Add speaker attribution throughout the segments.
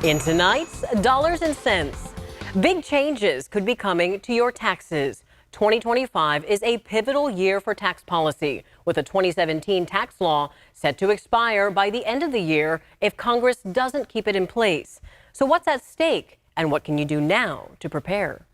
Speaker 1: In tonight's Dollars and Cents, big changes could be coming to your taxes. 2025 is a pivotal year for tax policy, with a 2017 tax law set to expire by the end of the year if Congress doesn't keep it in place. So what's at stake, and what can you do now to prepare?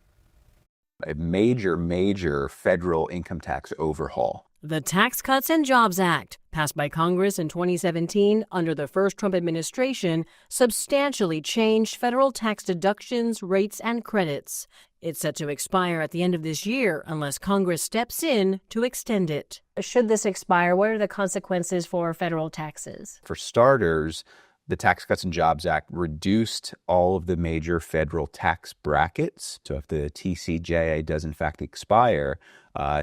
Speaker 2: A major federal income tax overhaul.
Speaker 1: The Tax Cuts and Jobs Act, passed by Congress in 2017 under the first Trump administration, substantially changed federal tax deductions, rates, and credits. It's set to expire at the end of this year unless Congress steps in to extend it.
Speaker 3: Should this expire, what are the consequences for federal taxes?
Speaker 2: For starters, the Tax Cuts and Jobs Act reduced all of the major federal tax brackets. So if the TCJA does in fact expire,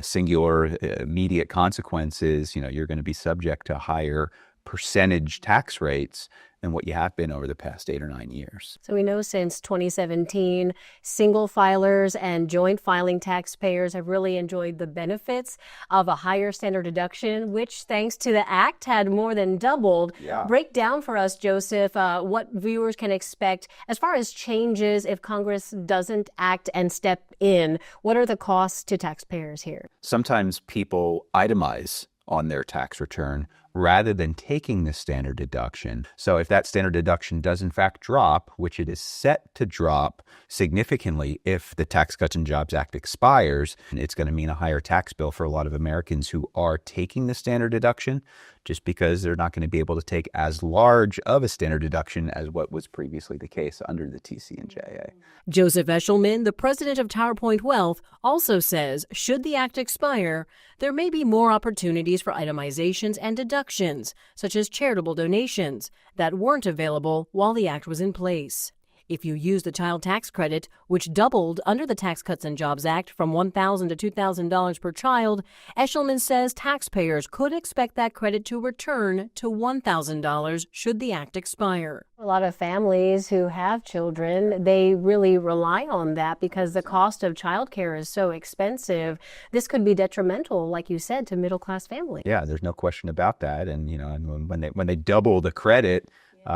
Speaker 2: singular immediate consequences, you're going to be subject to higher percentage tax rates than what you have been over the past 8 or 9 years.
Speaker 3: So we know since 2017, single filers and joint filing taxpayers have really enjoyed the benefits of a higher standard deduction, which thanks to the act had more than doubled.
Speaker 2: Yeah.
Speaker 3: Break down for us, Joseph, what viewers can expect as far as changes if Congress doesn't act and step in. What are the costs to taxpayers here?
Speaker 2: Sometimes people itemize on their tax return rather than taking the standard deduction. So if that standard deduction does in fact drop, which it is set to drop significantly if the Tax Cuts and Jobs Act expires, it's going to mean a higher tax bill for a lot of Americans who are taking the standard deduction, just because they're not going to be able to take as large of a standard deduction as what was previously the case under the TC&JA.
Speaker 1: Joseph Eshelman, the president of TowerPoint Wealth, also says should the act expire, there may be more opportunities for itemizations and deductions, such as charitable donations, that weren't available while the act was in place. If you use the child tax credit, which doubled under the Tax Cuts and Jobs Act from $1,000 to $2,000 per child, Eshelman says taxpayers could expect that credit to return to $1,000 should the act expire.
Speaker 3: A lot of families who have children, they really rely on that because the cost of childcare is so expensive. This could be detrimental, like you said, to middle-class families.
Speaker 2: Yeah, there's no question about that. And and when they double the credit,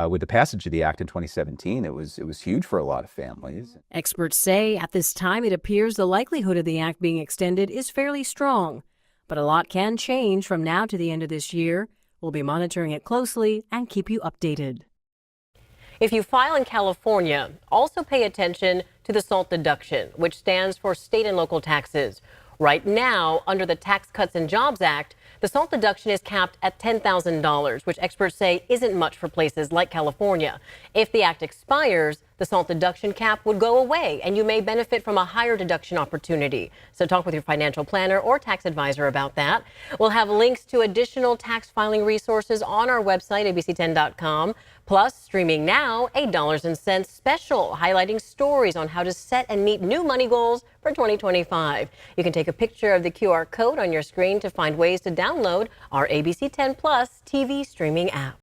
Speaker 2: with the passage of the act in 2017, it was huge for a lot of families.
Speaker 1: Experts say at this time it appears the likelihood of the act being extended is fairly strong. But a lot can change from now to the end of this year. We'll be monitoring it closely and keep you updated. If you file in California, also pay attention to the SALT deduction, which stands for state and local taxes. Right now, under the Tax Cuts and Jobs Act, the SALT deduction is capped at $10,000, which experts say isn't much for places like California. If the act expires, the SALT deduction cap would go away, and you may benefit from a higher deduction opportunity. So talk with your financial planner or tax advisor about that. We'll have links to additional tax filing resources on our website, abc10.com. Plus, streaming now, a Dollars and Cents special highlighting stories on how to set and meet new money goals for 2025. You can take a picture of the QR code on your screen to find ways to download our ABC 10 Plus TV streaming app.